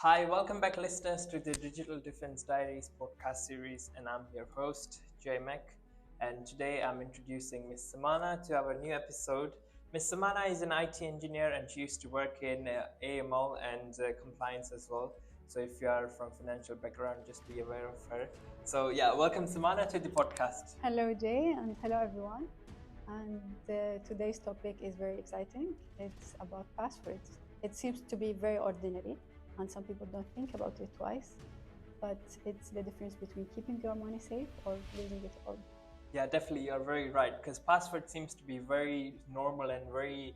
Hi, welcome back, listeners, to the Digital Defense Diaries podcast series, and I'm your host, Jay Mek. And today I'm introducing Miss Sammanah to our new episode. Miss Sammanah is an IT engineer and she used to work in AML and compliance as well. So if you are from financial background, just be aware of her. So yeah, welcome Sammanah to the podcast. Hello, Jay, and hello, everyone. And today's topic is very exciting. It's about passwords. It seems to be very ordinary, and some people don't think about it twice. But it's the difference between keeping your money safe or losing it all. Yeah, definitely, you're very right. Because password seems to be very normal and very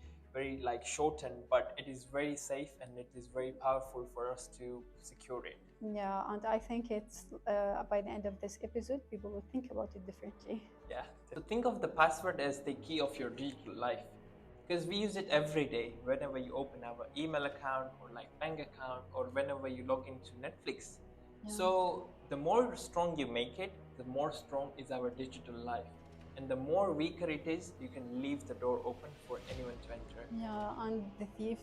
like shortened, but it is very safe and it is very powerful for us to secure it. Yeah, and I think it's by the end of this episode, people will think about it differently. Yeah. So think of the password as the key of your digital life. Because we use it every day whenever you open our email account or like bank account or whenever you log into Netflix. Yeah. So the more strong you make it, the more strong is our digital life. And the more weaker it is, you can leave the door open for anyone to enter. Yeah, and the thief,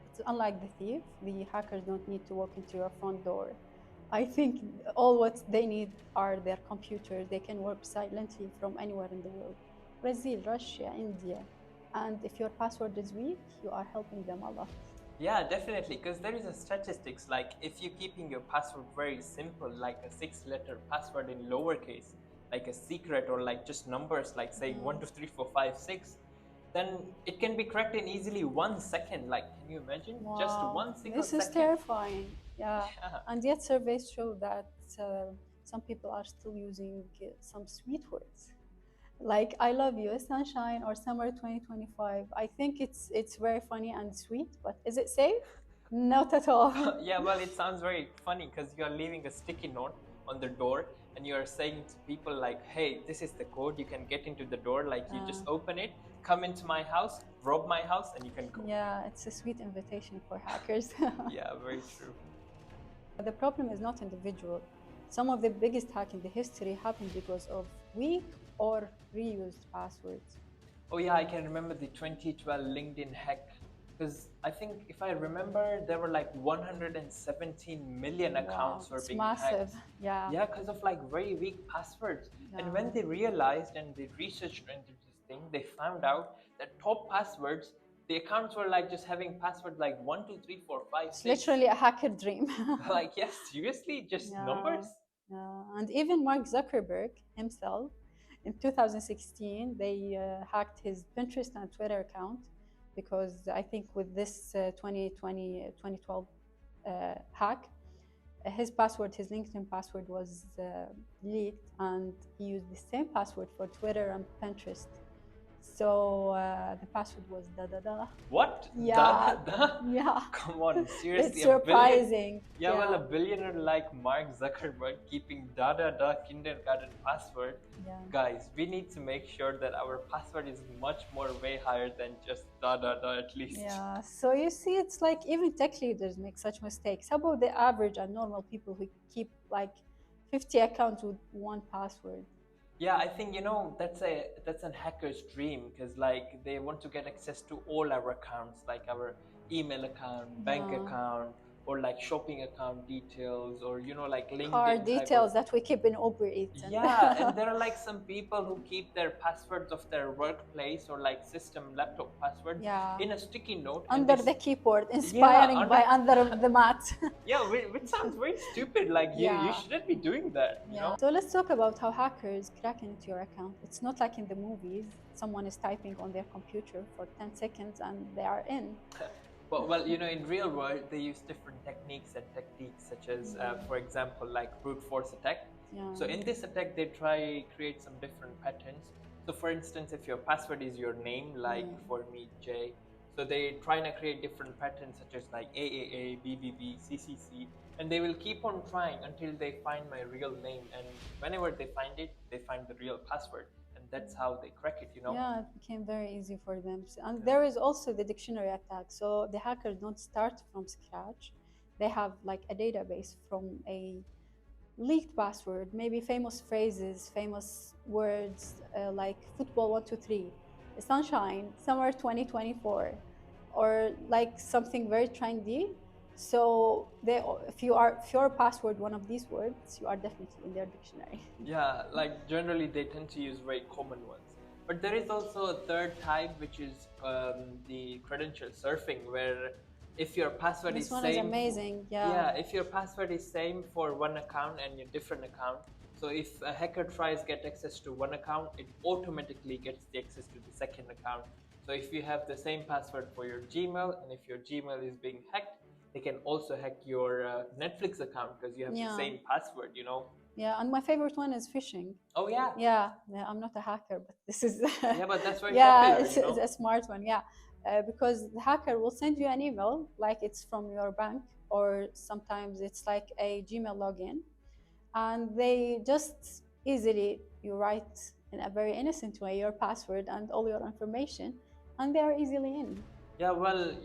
it's unlike the thief, the hackers don't need to walk into your front door. I think all what they need are their computer. They can work silently from anywhere in the world. Brazil, Russia, India. And if your password is weak, you are helping them a lot. Yeah, definitely, because there is a statistics like if you're keeping your password very simple, like a 6-letter password in lowercase, like a secret or like just numbers, like saying 1, 2, 3, 4, 5, 6, then it can be cracked in easily 1 second. Like, can you imagine? Wow. Just one single This is second. terrifying. Yeah. Yeah. And yet surveys show that some people are still using some sweet words. Like I love you, sunshine, or summer 2025. I think it's very funny and sweet, but is it safe? Not at all. Yeah, well, it sounds very funny because you are leaving a sticky note on the door and you are saying to people like, hey, this is the code, you can get into the door, like you just open it, come into my house, rob my house, and you can go. Yeah, it's a sweet invitation for hackers. Yeah, very true. The problem is not individual. Some of the biggest hack in the history happened because of weak or reused passwords. Oh yeah, I can remember the 2012 LinkedIn hack because I think if I remember, there were like 117 million accounts were It's being massive. hacked. Yeah. Yeah, because of like very weak passwords. And when they realized and they researched into this thing, they found out that top passwords, the accounts were like just having passwords like 1, 2, 3, 4, 5, 6. It's literally a hacker dream. Like, yes, seriously, just numbers. Yeah. And even Mark Zuckerberg himself, in 2016, they hacked his Pinterest and Twitter account because I think with this 2012 hack, his password, his LinkedIn password was leaked, and he used the same password for Twitter and Pinterest. So the password was da da da. What? Yeah. Da, da, da? Yeah. Come on, seriously. It's surprising. Yeah, well, a billionaire like Mark Zuckerberg keeping da da da kindergarten password. Yeah. Guys, we need to make sure that our password is much more way higher than just da da da at least. Yeah, so you see, it's like even tech leaders make such mistakes. How about the average and normal people who keep like 50 accounts with one password? Yeah, I think that's a hacker's dream because like they want to get access to all our accounts, like our email account, bank account, or like shopping account details, or like LinkedIn car details that we keep in Uber Eats. Yeah, and there are like some people who keep their passwords of their workplace or like system laptop passwords in a sticky note under the keyboard, inspiring by under the mat. Yeah, which sounds very stupid. Like you shouldn't be doing that. You know? So let's talk about how hackers crack into your account. It's not like in the movies. Someone is typing on their computer for 10 seconds and they are in. Well, in real world, they use different techniques such as, for example, like brute force attack. Yeah. So in this attack, they try create some different patterns. So for instance, if your password is your name, like for me, Jay, so they try to create different patterns such as like AAA, BBB, CCC, and they will keep on trying until they find my real name. And whenever they find it, they find the real password. That's how they crack it, Yeah, it became very easy for them. And there is also the dictionary attack. So the hackers don't start from scratch. They have like a database from a leaked password, maybe famous phrases, famous words like football 123, sunshine, summer 2024, or like something very trendy. So if your password one of these words, you are definitely in their dictionary. Yeah, like generally they tend to use very common ones. But there is also a third type, which is the credential surfing, where if your password This is one is same, amazing. Yeah. yeah, if your password is same for one account and your different account, so if a hacker tries get access to one account, it automatically gets the access to the second account. So if you have the same password for your Gmail, and if your Gmail is being hacked, they can also hack your Netflix account because you have the Yeah. same password, you know. Yeah, and my favorite one is phishing. Oh yeah. Yeah, yeah, I'm not a hacker, but this is Yeah, but that's very yeah, popular, it's a smart one. Yeah, because the hacker will send you an email like it's from your bank, or sometimes it's like a Gmail login, and they just easily you write in a very innocent way your password and all your information, and they are easily in. Yeah, well,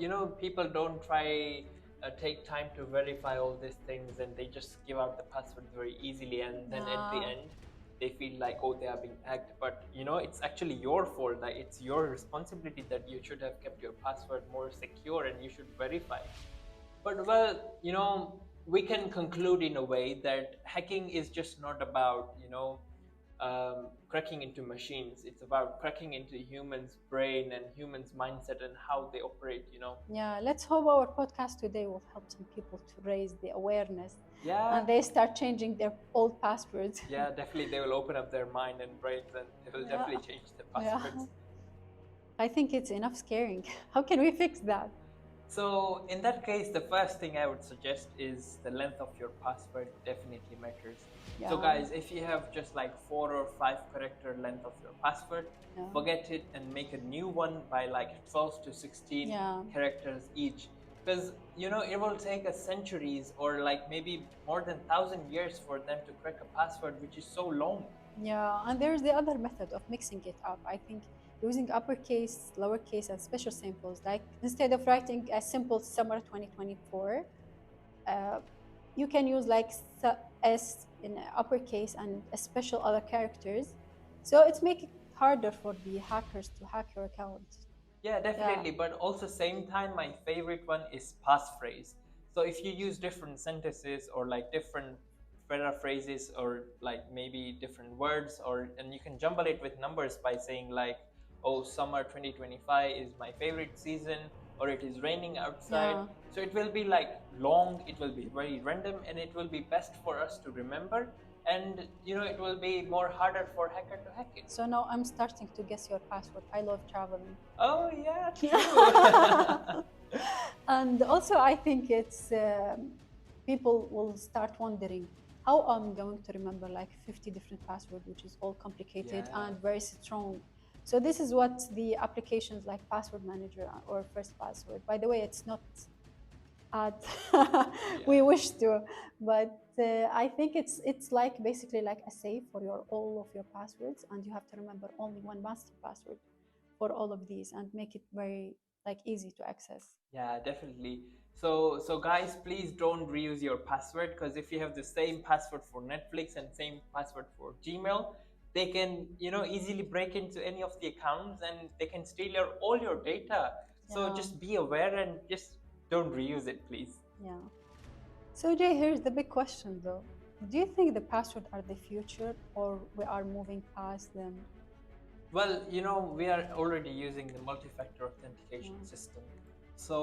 people don't try take time to verify all these things, and they just give out the password very easily, and then at the Yeah. end they feel like, oh, they are being hacked. But it's actually your fault. Like, it's your responsibility that you should have kept your password more secure, and you should verify. But well, we can conclude in a way that hacking is just not about cracking into machines. It's about cracking into humans' brain and humans' mindset and how they operate. Yeah, let's hope our podcast today will help some people to raise the awareness Yeah, and they start changing their old passwords. yeah, definitely they will open up their mind and brains, and they will Yeah, definitely change the yeah. passwords. I think it's enough scaring. How can we fix that? So in that case, the first thing I would suggest is the length of your password definitely matters. So Yeah, guys, if you have just like 4 or 5 character length of your password, yeah, forget it and make a new one by like 12 to 16 yeah, characters each. Because it will take us centuries or like maybe more than 1,000 years for them to crack a password, which is so long. yeah. And there's the other method of mixing it up. I think using uppercase, lowercase, and special symbols. Like instead of writing a simple summer 2024, uh, you can use like S in uppercase and a special other characters. So it's making it harder for the hackers to hack your account. Yeah, Yeah, definitely. But also, same time, my favorite one is passphrase. So if you use different sentences or like different paraphrases or like maybe different words, and you can jumble it with numbers by saying like, oh, summer 2025 is my favorite season, or it is raining outside. yeah. So it will be like long, it will be very random, and it will be best for us to remember. And it will be more harder for hacker to hack it. So now I'm starting to guess your password. I love traveling. Oh yeah, true. And also, I think it's people will start wondering how I'm going to remember like 50 different passwords, which is all complicated Yeah. and very strong. So this is what the applications like Password Manager or First Password. By the way, it's not ad we wish to, but I think it's like basically like a save for your all of your passwords, and you have to remember only one master password for all of these and make it very like easy to access. Yeah, definitely. So guys, please don't reuse your password, because if you have the same password for Netflix and same password for Gmail, they can easily break into any of the accounts and they can steal all your data. So Yeah. just be aware and just don't reuse it, please. Yeah. So Jay, here's the big question though. Do you think the password are the future or we are moving past them? Well, we are already using the multi-factor authentication Yeah. system. So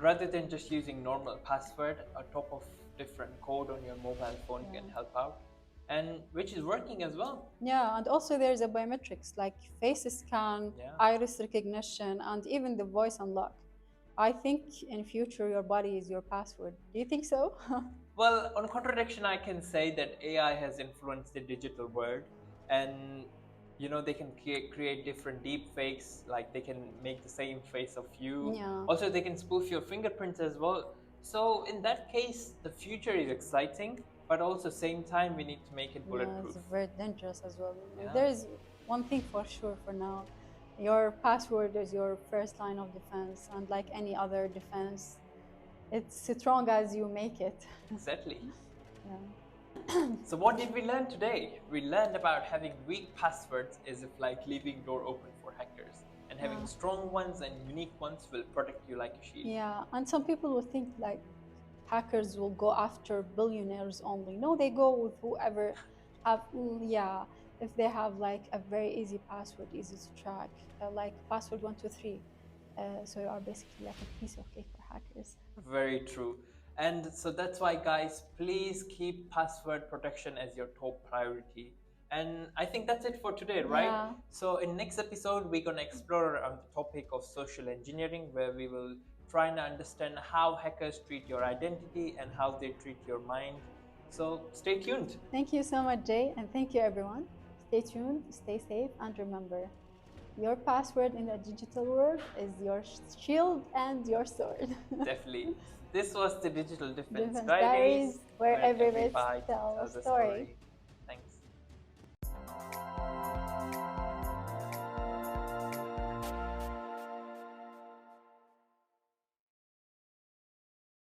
rather than just using normal password, a top of different code on your mobile phone can help out, and which is working as well. Yeah, and also there's a biometrics like face scan, iris recognition, and even the voice unlock. I think in future your body is your password. Do you think so? Well, on contradiction, I can say that AI has influenced the digital world, and they can create different deep fakes. Like they can make the same face of you. Yeah. Also, they can spoof your fingerprints as well. So in that case, the future is exciting, but also same time we need to make it bulletproof. Yeah, it's very dangerous as well. Yeah. There is one thing for sure for now. Your password is your first line of defense, and like any other defense, it's strong as you make it. Exactly. Yeah. So what did we learn today? We learned about having weak passwords as if like leaving door open for hackers. and having strong ones and unique ones will protect you like a shield. Yeah, and some people will think like hackers will go after billionaires only. No, they go with whoever have, yeah, if they have like a very easy password, easy to track, like password 123. So you are basically like a piece of cake for hackers. Very true. And so that's why, guys, please keep password protection as your top priority. And I think that's it for today, right? Yeah. So in next episode, we're gonna explore the topic of social engineering, where we will try and understand how hackers treat your identity and how they treat your mind. So stay tuned. Thank you so much, Jay, and thank you, everyone. Stay tuned, stay safe, and remember, your password in the digital world is your shield and your sword. Definitely. This was the Digital Defense Defense Diaries, Diaries, where every bit tells a story.